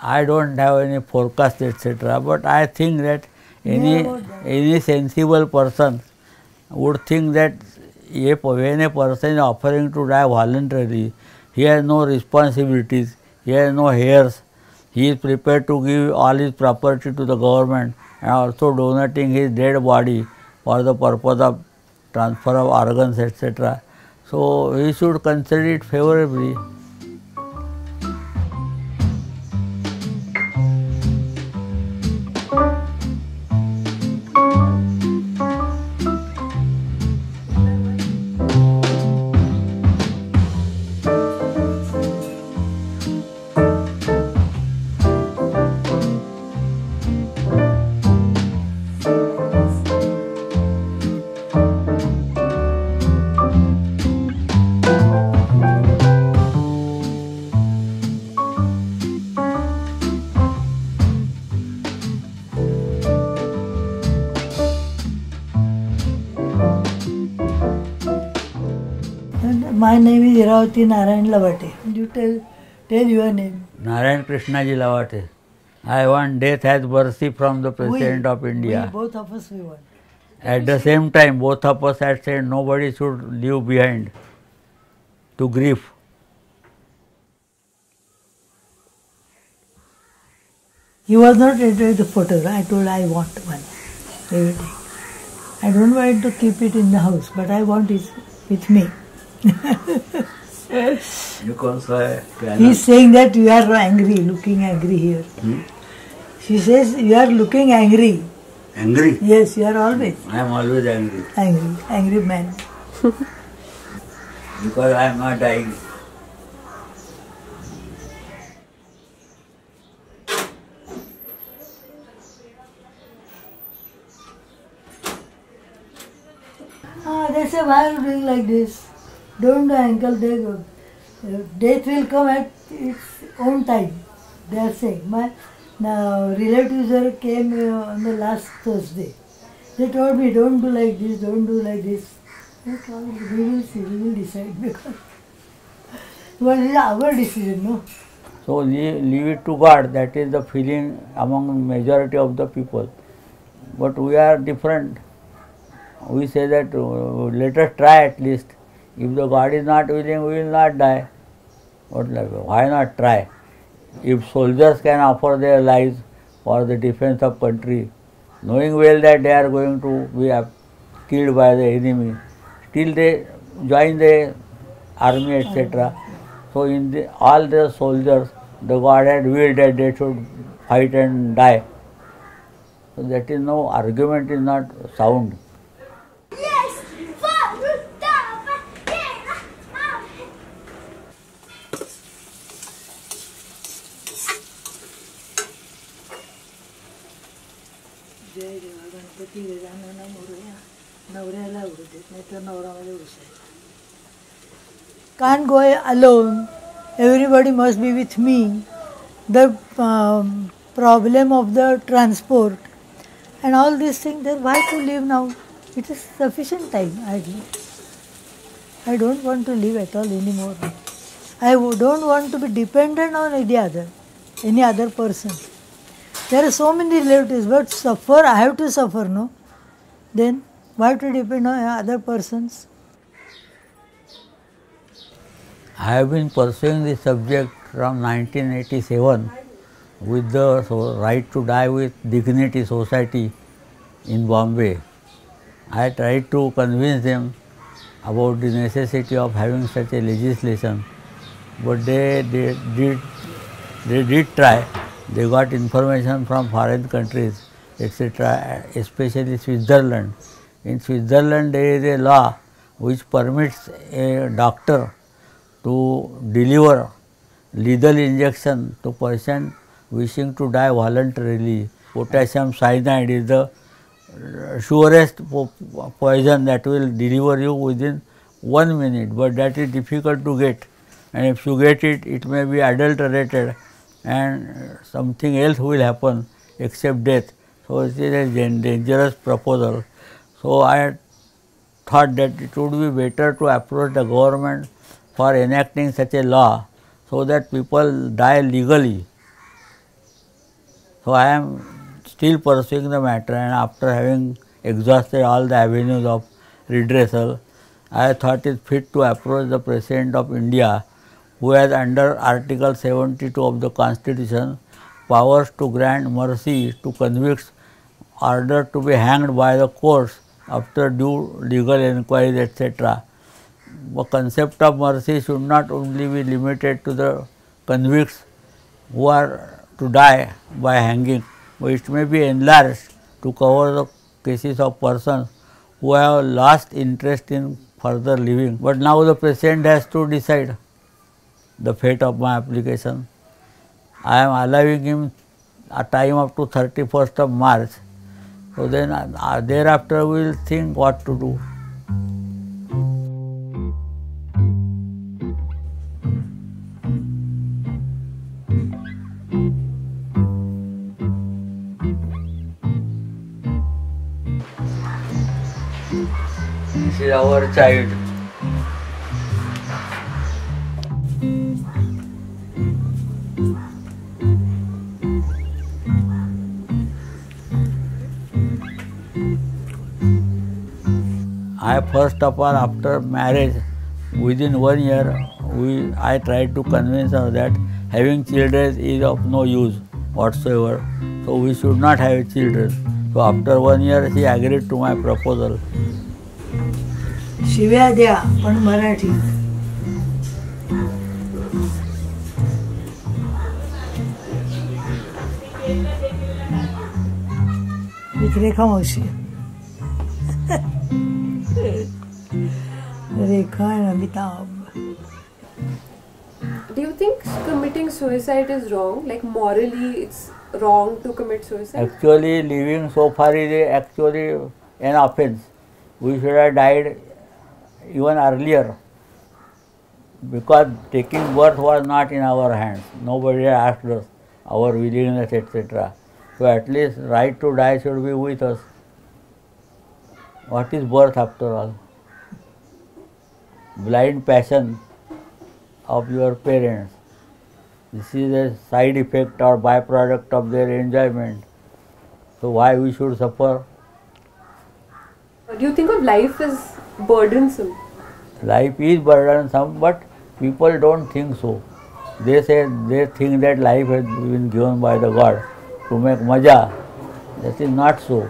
I don't have any forecast, etc. But I think that any sensible person would think that when a person is offering to die voluntarily, he has no responsibilities, he has no heirs, he is prepared to give all his property to the government and also donating his dead body for the purpose of transfer of organs, etc. So he should consider it favorably. My name is Iravati Narayan Lavate. You tell your name. Narayan Krishnaji Lavate. I want death as mercy from the President of India. Both of us we want. At the same time, both of us had said nobody should leave behind to grief. He was not ready with the photograph. I told I want one every day. I don't want to keep it in the house, but I want it with me. He's saying that you are angry, looking angry here. She says you are looking angry. Angry? Yes, you are always. I am always angry. Angry man. Because I am not dying. They say, why are you doing like this? Don't do uncle, death will come at its own time. They are saying. My relatives came on the last Thursday. They told me, don't do like this, don't do like this. I told, we will see, we will decide because it is our decision, no? So leave it to God. That is the feeling among majority of the people. But we are different. We say that let us try at least. If the God is not willing, we will not die. Why not try? If soldiers can offer their lives for the defense of country, knowing well that they are going to be killed by the enemy, still they join the army, etc. So in all the soldiers, the God had willed that they should fight and die. So that is no argument, is not sound. Can't go alone. Everybody must be with me. The problem of the transport and all these things, then why to live now? It is sufficient time. I don't want to live at all anymore. I don't want to be dependent on any other person. There are so many relatives, but suffer, I have to suffer, no? Then why to depend on other persons? I have been pursuing this subject from 1987 with the Right to Die with Dignity Society in Bombay. I tried to convince them about the necessity of having such a legislation, but they did try. They got information from foreign countries, etc., especially Switzerland. In Switzerland, there is a law which permits a doctor to deliver lethal injection to person wishing to die voluntarily. Potassium cyanide is the surest poison that will deliver you within 1 minute, but that is difficult to get, and if you get it, it may be adulterated and something else will happen except death. So it is a dangerous proposal. So I thought that it would be better to approach the government for enacting such a law so that people die legally So I am still pursuing the matter, and after having exhausted all the avenues of redressal, I thought it fit to approach the President of India, who has under Article 72 of the Constitution powers to grant mercy to convicts ordered to be hanged by the courts after due legal inquiries, etc. The concept of mercy should not only be limited to the convicts who are to die by hanging, but it may be enlarged to cover the cases of persons who have lost interest in further living. But now the President has to decide the fate of my application. I am allowing him a time up to 31st of March. So then thereafter we will think what to do. This is our child. I first of all, after marriage, within 1 year, I tried to convince her that having children is of no use whatsoever, so we should not have children. So after 1 year, she agreed to my proposal. शिव्या द्या पण मराठी. रेखा मावशी. रेखा and Amitabh. Do you think committing suicide is wrong? Like morally it's wrong to commit suicide? Actually, living so far is actually an offense. We should have died even earlier, because taking birth was not in our hands. Nobody asked us our willingness, etc. So at least right to die should be with us. What is birth after all? Blind passion of your parents. This is a side effect or byproduct of their enjoyment. So why we should suffer? Do you think of life as burdensome? Life is burdensome, but people don't think so. They think that life has been given by the God to make maja. That is not so.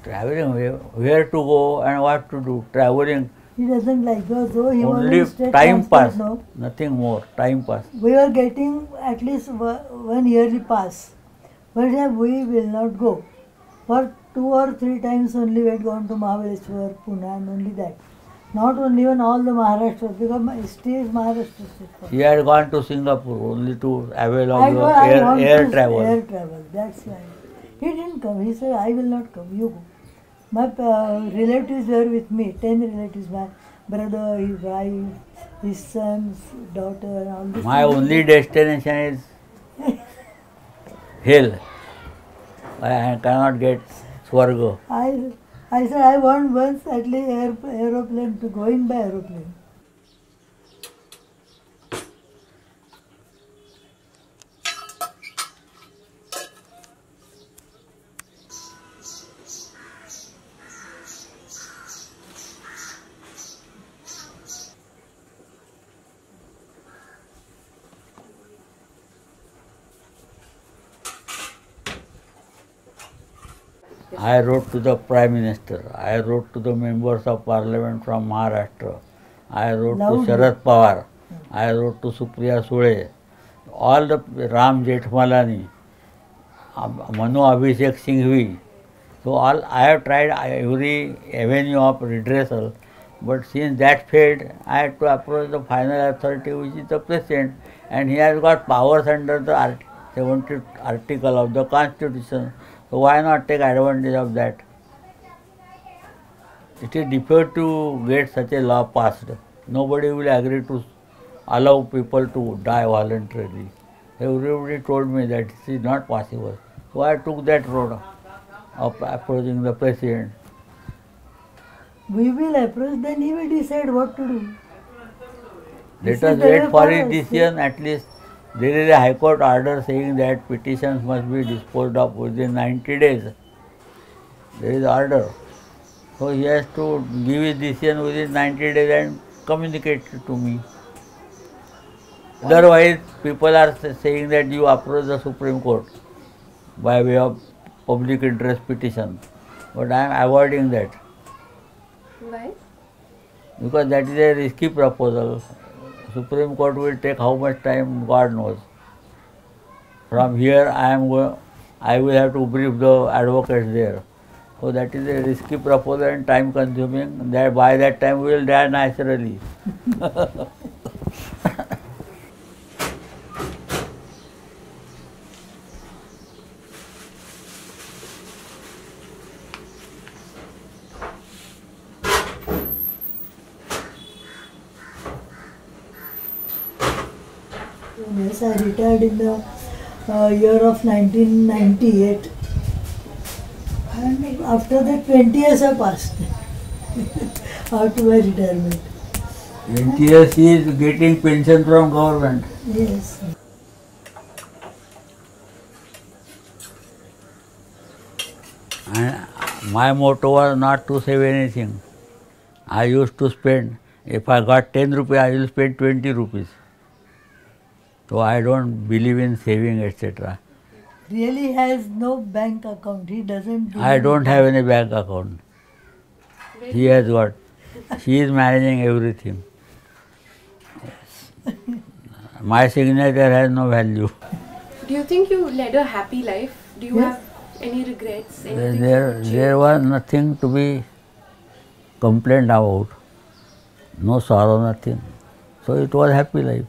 Traveling, where to go and what to do? Traveling. He doesn't like us, so he Only wants to time pass, no? nothing more, time pass. We are getting at least 1 yearly pass, but we will not go. For 2 or 3 times only we had gone to Mahabaleshwar, Pune, and only that. Not only even all the Maharashtra, because my state is Maharashtra state. He had gone to Singapore only to avail of your I air travel. Air travel, that's why. He didn't come, he said, I will not come, you go. My relatives were with me, 10 relatives, my brother, his wife, his sons, daughter, and all this. My only destination is hell. I cannot get Swarga. I said, I want once at least aeroplane to go in by aeroplane. I wrote to the Prime Minister, I wrote to the members of Parliament from Maharashtra, I wrote to Sharad Pawar, I wrote to Supriya Sule, all the Ram Jethmalani, Manu Abhishek Singhvi. So all I have tried every avenue of redressal, but since that failed, I had to approach the final authority, which is the President, and he has got powers under the 70th article of the Constitution. So why not take advantage of that? It is difficult to get such a law passed. Nobody will agree to allow people to die voluntarily. Everybody told me that this is not possible. So I took that road of approaching the President. We will approach, then he will decide what to do. Let us wait for his decision. At least there is a High Court order saying that petitions must be disposed of within 90 days. There is order. So he has to give his decision within 90 days and communicate it to me. Otherwise, people are saying that you approach the Supreme Court by way of public interest petition. But I am avoiding that. Why? Because that is a risky proposal. Supreme Court will take how much time, God knows. From here I will have to brief the advocates there. So that is a risky proposal and time consuming. That by that time we will die naturally. Yes, I retired in the year of 1998. And after that 20 years have passed after my retirement. 20 years he is getting pension from government. Yes. And my motto was not to save anything. I used to spend, if I got 10 rupees, I will spend 20 rupees. So I don't believe in saving, etc. Really has no bank account. He doesn't. I don't have any bank account. He has got. She is managing everything. My signature has no value. Do you think you led a happy life? Do you have any regrets? Anything There was nothing to be complained about. No sorrow, nothing. So it was happy life.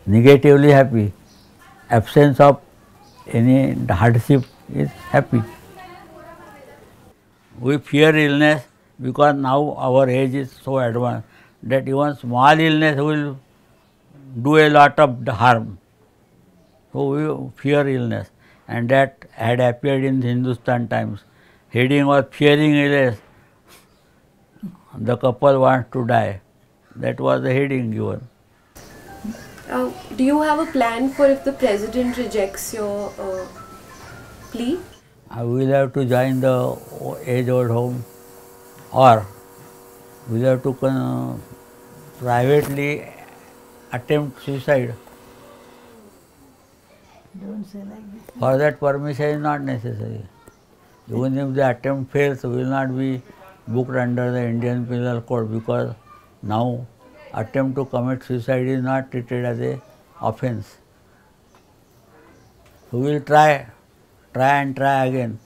Negatively happy. Absence of any hardship is happy. We fear illness because now our age is so advanced that even small illness will do a lot of harm. So we fear illness, and that had appeared in Hindustan Times. Heading was fearing illness. The couple wants to die. That was the heading given. Do you have a plan for if the president rejects your plea? I will have to join the age-old home, or we will have to privately attempt suicide. Don't say like this. For that permission is not necessary. Even if the attempt fails, will not be booked under the Indian Penal Code, because now attempt to commit suicide is not treated as a offence. We will try and try again.